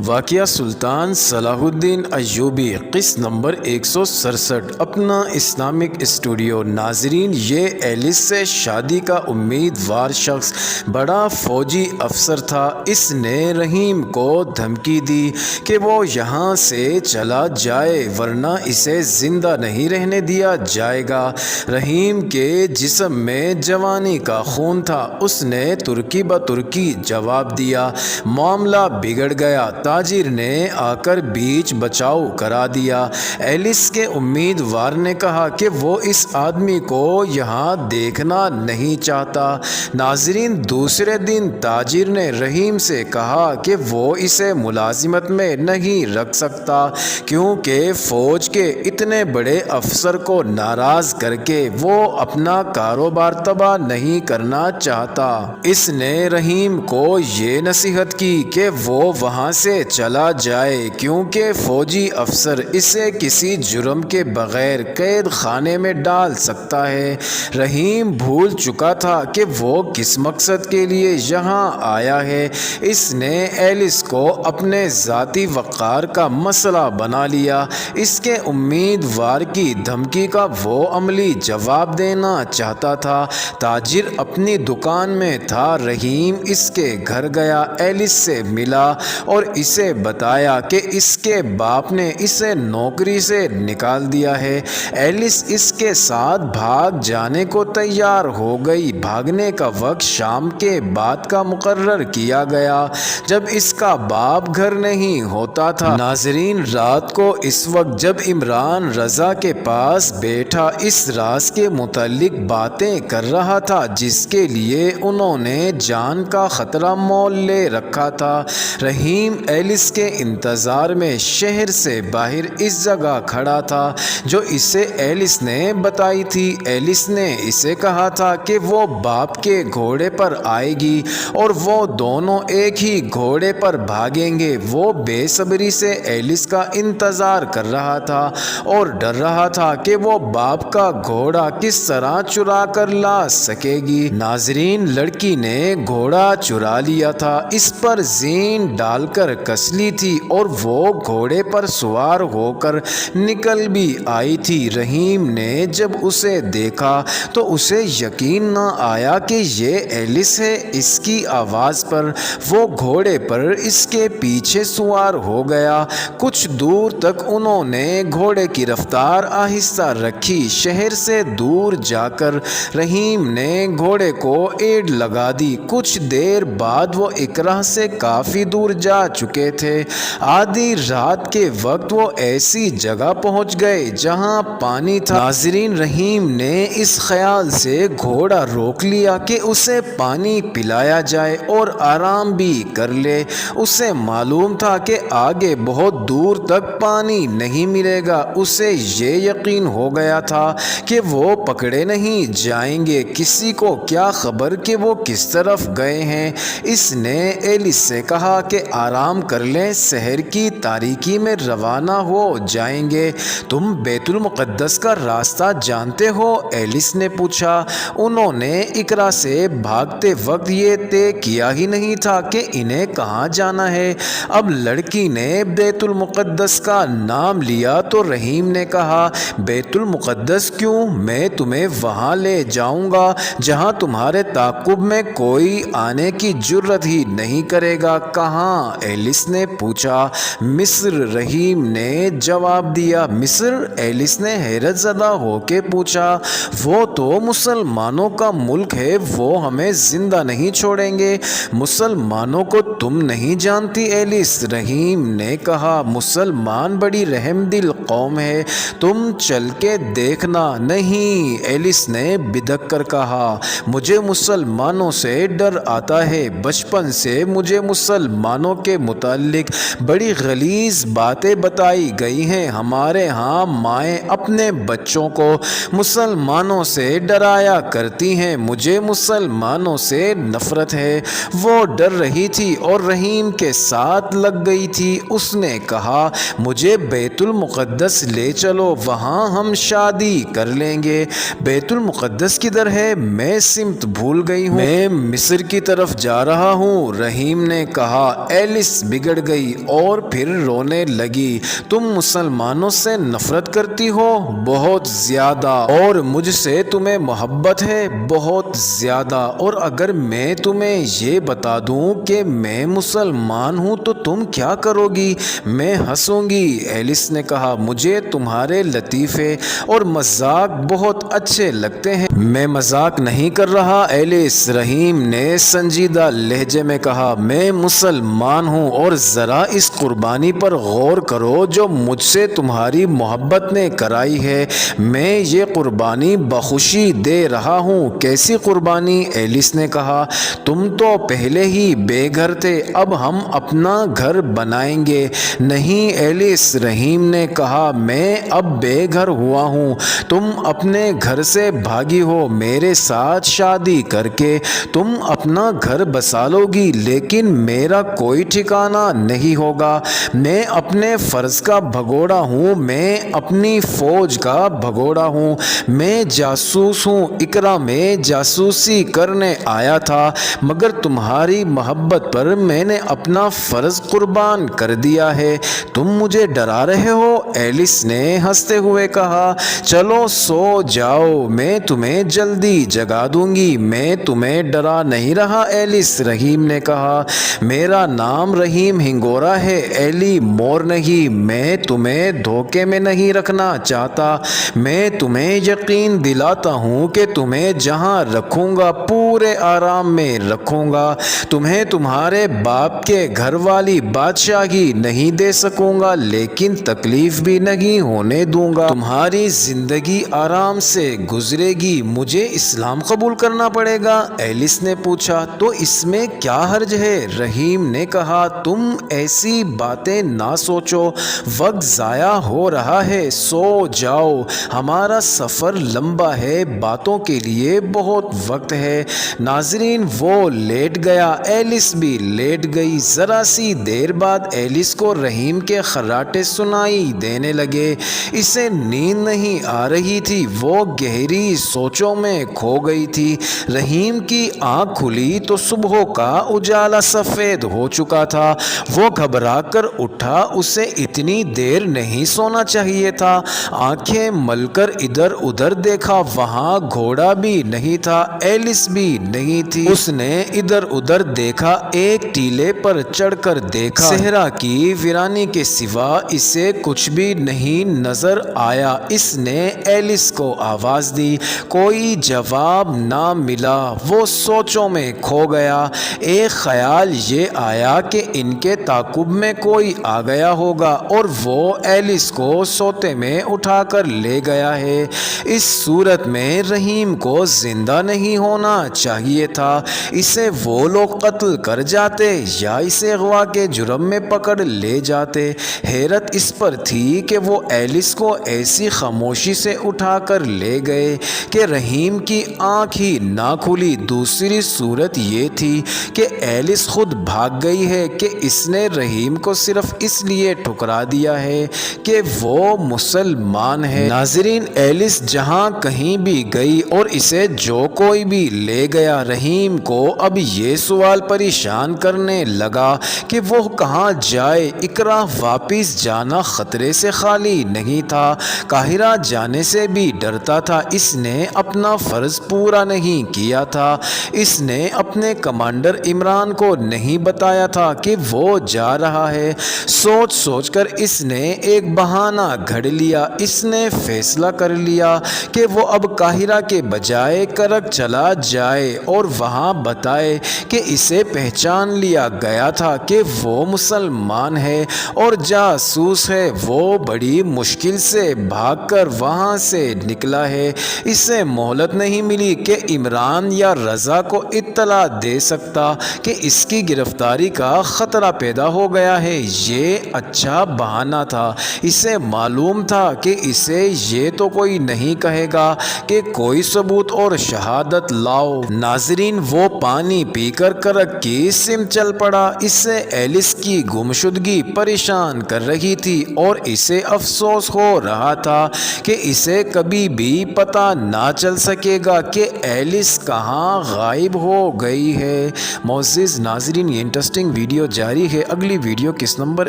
واقعہ سلطان صلاح الدین ایوبی قسط نمبر 167 اپنا اسلامک اسٹوڈیو۔ ناظرین، یہ ایلس سے شادی کا امیدوار شخص بڑا فوجی افسر تھا۔ اس نے رحیم کو دھمکی دی کہ وہ یہاں سے چلا جائے ورنہ اسے زندہ نہیں رہنے دیا جائے گا۔ رحیم کے جسم میں جوانی کا خون تھا۔ اس نے ترکی بترکی جواب دیا۔ معاملہ بگڑ گیا۔ تاجر نے آ کر بیچ بچاؤ کرا دیا۔ ایلس کے امیدوار نے کہا کہ وہ اس آدمی کو یہاں دیکھنا نہیں چاہتا۔ ناظرین، دوسرے دن تاجر نے رحیم سے کہا کہ وہ اسے ملازمت میں نہیں رکھ سکتا کیونکہ فوج کے اتنے بڑے افسر کو ناراض کر کے وہ اپنا کاروبار تباہ نہیں کرنا چاہتا۔ اس نے رحیم کو یہ نصیحت کی کہ وہ وہاں سے چلا جائے کیونکہ فوجی افسر اسے کسی جرم کے بغیر قید خانے میں ڈال سکتا ہے۔ رحیم بھول چکا تھا کہ وہ کس مقصد کے لیے یہاں آیا ہے۔ اس نے ایلس کو اپنے ذاتی وقار کا مسئلہ بنا لیا۔ اس کے امیدوار کی دھمکی کا وہ عملی جواب دینا چاہتا تھا۔ تاجر اپنی دکان میں تھا۔ رحیم اس کے گھر گیا، ایلس سے ملا اور اسے بتایا کہ اس کے باپ نے اسے نوکری سے نکال دیا ہے۔ ایلس اس کے ساتھ بھاگ جانے کو تیار ہو گئی۔ بھاگنے کا وقت شام کے بعد کا مقرر کیا گیا جب اس کا باپ گھر نہیں ہوتا تھا۔ ناظرین، رات کو اس وقت جب عمران رضا کے پاس بیٹھا اس راز کے متعلق باتیں کر رہا تھا جس کے لیے انہوں نے جان کا خطرہ مول لے رکھا تھا۔ رحیم ایلس کے انتظار میں شہر سے باہر اس جگہ کھڑا تھا جو اسے ایلس نے بتائی تھی۔ ایلس نے اسے کہا تھا کہ وہ باپ کے گھوڑے پر آئے گی اور وہ دونوں ایک ہی گھوڑے پر بھاگیں گے۔ وہ بے صبری سے ایلس کا انتظار کر رہا تھا اور ڈر رہا تھا کہ وہ باپ کا گھوڑا کس طرح چرا کر لا سکے گی۔ ناظرین، لڑکی نے گھوڑا چرا لیا تھا، اس پر زین ڈال کر کس لی تھی اور وہ گھوڑے پر سوار ہو کر نکل بھی آئی تھی۔ رحیم نے جب اسے دیکھا تو اسے یقین نہ آیا کہ یہ ایلس ہے۔ اس کی آواز پر وہ گھوڑے پر اس کے پیچھے سوار ہو گیا۔ کچھ دور تک انہوں نے گھوڑے کی رفتار آہستہ رکھی۔ شہر سے دور جا کر رحیم نے گھوڑے کو ایڑ لگا دی۔ کچھ دیر بعد وہ اکرہ سے کافی دور جا چکے تھے۔ آدھی رات کے وقت وہ ایسی جگہ پہنچ گئے جہاں پانی تھا۔ ناظرین، رحیم نے اس خیال سے گھوڑا روک لیا کہ اسے پانی پلایا جائے اور آرام بھی کر لے۔ اسے معلوم تھا کہ آگے بہت دور تک پانی نہیں ملے گا۔ اسے یہ یقین ہو گیا تھا کہ وہ پکڑے نہیں جائیں گے۔ کسی کو کیا خبر کہ وہ کس طرف گئے ہیں۔ اس نے ایلس سے کہا کہ آرام کر لیں، شہر کی تاریکی میں روانہ ہو جائیں گے۔ تم بیت المقدس کا راستہ جانتے ہو؟ ایلس نے پوچھا۔ انہوں نے اکرہ سے بھاگتے وقت یہ طے کیا ہی نہیں تھا کہ انہیں کہاں جانا ہے۔ اب لڑکی نے بیت المقدس کا نام لیا تو رحیم نے کہا، بیت المقدس کیوں؟ میں تمہیں وہاں لے جاؤں گا جہاں تمہارے تعاقب میں کوئی آنے کی جرات ہی نہیں کرے گا۔ کہاں؟ ایلس نے پوچھا۔ مصر، رحیم نے جواب دیا۔ مصر؟ ایلس نے حیرت زدہ ہو کے پوچھا۔ وہ تو مسلمانوں کا ملک ہے، وہ ہمیں زندہ نہیں چھوڑیں گے۔ مسلمانوں کو تم نہیں جانتی ایلس؟ رحیم نے کہا، مسلمان بڑی رحم دل قوم ہے، تم چل کے دیکھنا۔ نہیں، ایلس نے بدک کر کہا، مجھے مسلمانوں سے ڈر آتا ہے۔ بچپن سے مجھے مسلمانوں کے متعلق بڑی غلیظ باتیں بتائی گئی ہیں۔ ہمارے ہاں مائیں اپنے بچوں کو مسلمانوں سے ڈرایا کرتی ہیں۔ مجھے مسلمانوں سے نفرت ہے۔ وہ ڈر رہی تھی اور رحیم کے ساتھ لگ گئی تھی۔ اس نے کہا، مجھے بیت المقدس لے چلو، وہاں ہم شادی کر لیں گے۔ بیت المقدس کدھر ہے؟ میں سمت بھول گئی ہوں، میں مصر کی طرف جا رہا ہوں۔ رحیم نے کہا، ایلس بگڑ گئی اور پھر رونے لگی۔ تم مسلمانوں سے نفرت کرتی ہو؟ بہت زیادہ۔ اور مجھ سے تمہیں محبت ہے؟ بہت زیادہ۔ اور اگر میں تمہیں یہ بتا دوں کہ میں مسلمان ہوں تو تم کیا کرو گی؟ میں ہنسوں گی۔ ایلس نے کہا، مجھے تمہارے لطیفے اور مذاق بہت اچھے لگتے ہیں۔ میں مذاق نہیں کر رہا ایلس، رحیم نے سنجیدہ لہجے میں کہا۔ میں مسلمان ہوں اور ذرا اس قربانی پر غور کرو جو مجھ سے تمہاری محبت نے کرائی ہے۔ میں یہ قربانی بخوشی دے رہا ہوں۔ کیسی قربانی؟ ایلس نے کہا، تم تو پہلے ہی بے گھر تھے، اب ہم اپنا گھر بنائیں گے۔ نہیں ایلس، رحیم نے کہا، میں اب بے گھر ہوا ہوں۔ تم اپنے گھر سے بھاگی ہو، میرے ساتھ شادی کر کے تم اپنا گھر بسا لو گی، لیکن میرا کوئی ٹھکانہ نہیں ہوگا۔ میں اپنے فرض کا بھگوڑا ہوں، میں اپنی فوج کا بھگوڑا ہوں۔ میں جاسوس ہوں، اقرا میں جاسوسی کرنے آیا تھا، مگر تمہاری محبت پر میں نے اپنا فرض قربان کر دیا ہے۔ تم مجھے ڈرا رہے ہو؟ ایلس نے ہنستے ہوئے کہا، چلو سو جاؤ، میں تمہیں جلدی جگا دوں گی۔ میں تمہیں ڈرا نہیں رہا ایلس، رحیم نے کہا۔ میرا نام رحیم ہنگورا ہے، ایلی مور نہیں۔ میں تمہیں دھوکے میں نہیں رکھنا چاہتا۔ میں تمہیں یقین دلاتا ہوں کہ تمہیں جہاں رکھوں گا پورے آرام میں رکھوں گا۔ تمہیں تمہارے باپ کے گھر والی بادشاہی نہیں دے سکوں گا، لیکن تکلیف بھی نہیں ہونے دوں گا۔ تمہاری زندگی آرام سے گزرے گی۔ مجھے اسلام قبول کرنا پڑے گا؟ ایلس نے پوچھا۔ تو اس میں کیا حرج ہے؟ رحیم نے کہا، تم ایسی باتیں نہ سوچو، وقت ضائع ہو رہا ہے، سو جاؤ۔ ہمارا سفر لمبا ہے، باتوں کے لیے بہت وقت ہے۔ ناظرین، وہ لیٹ گیا، ایلس بھی لیٹ گئی۔ ذرا سی دیر بعد ایلس کو رحیم کے خراٹے سنائی دینے لگے۔ اسے نیند نہیں آ رہی تھی، وہ گہری سوچوں میں کھو گئی تھی۔ رحیم کی آنکھ کھلی تو صبح کا اجالا سفید ہو چکا تھا۔ وہ گھبرا کر اٹھا، اسے اتنی دیر نہیں سونا چاہیے تھا۔ آنکھیں مل کر ادھر ادھر دیکھا، وہاں گھوڑا بھی نہیں تھا، ایلس بھی نہیں تھی۔ اس نے ادھر ادھر دیکھا، ایک ٹیلے پر چڑھ کر دیکھا، صحرا کی ویرانی کے سوا اسے کچھ بھی نہیں نظر آیا۔ اس نے ایلس کو آواز دی، کوئی جواب نہ ملا۔ وہ سوچوں میں کھو گیا۔ ایک خیال یہ آیا کہ ان کے تعاقب میں کوئی آ گیا ہوگا اور وہ ایلس کو سوتے میں اٹھا کر لے گیا ہے۔ اس صورت میں رحیم کو زندہ نہیں ہونا چاہیے تھا، اسے وہ لوگ قتل کر جاتے یا اسے اغوا کے جرم میں پکڑ لے جاتے۔ حیرت اس پر تھی کہ وہ ایلس کو ایسی خاموشی سے اٹھا کر لے گئے کہ رحیم کی آنکھ ہی نہ کھلی۔ دوسری صورت یہ تھی کہ ایلس خود بھاگ گئی ہے کہ اس نے رحیم کو صرف اس لیے ٹھکرا دیا ہے کہ وہ مسلمان ہے۔ ناظرین، ایلس جہاں کہیں بھی گئی اور اسے جو کوئی بھی لے گیا، رحیم کو اب یہ سوال پریشان کرنے لگا کہ وہ کہاں جائے۔ اقرا واپس جانا خطرے سے خالی نہیں تھا، قاہرہ جانے سے بھی ڈرتا تھا۔ اس نے اپنا فرض پورا نہیں کیا تھا، اس نے اپنے کمانڈر عمران کو نہیں بتایا تھا کہ وہ جا رہا ہے۔ سوچ سوچ کر اس نے ایک بہانہ گھڑ لیا۔ اس نے فیصلہ کر لیا کہ وہ اب قاہرہ کے بجائے کرک چلا جائے اور وہاں بتائے کہ اسے پہچان لیا گیا تھا کہ وہ مسلمان ہے اور جاسوس ہے۔ وہ بڑی مشکل سے بھاگ کر وہاں سے نکلا ہے۔ اسے مہلت نہیں ملی کہ عمران یا رضا کو اطلاع دے سکتا کہ اس کی گرفتاری کا خطرہ پیدا ہو گیا ہے۔ یہ اچھا بہانہ تھا۔ اسے معلوم تھا کہ اسے یہ تو کوئی نہیں کہے گا کہ کوئی ثبوت اور شہادت لاؤ۔ ناظرین، وہ پانی پی کر کرک کی سمت چل پڑا۔ اس سے ایلس کی گمشدگی پریشان کر رہی تھی اور اسے افسوس ہو رہا تھا کہ اسے کبھی بھی پتہ نہ چل سکے گا کہ ایلس کہاں غائب ہو گئی ہے۔ معزز ناظرین، یہ انٹرسٹنگ ویڈیو جاری ہے۔ اگلی ویڈیو قسط نمبر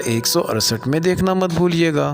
168 میں دیکھنا مت بھولیے گا۔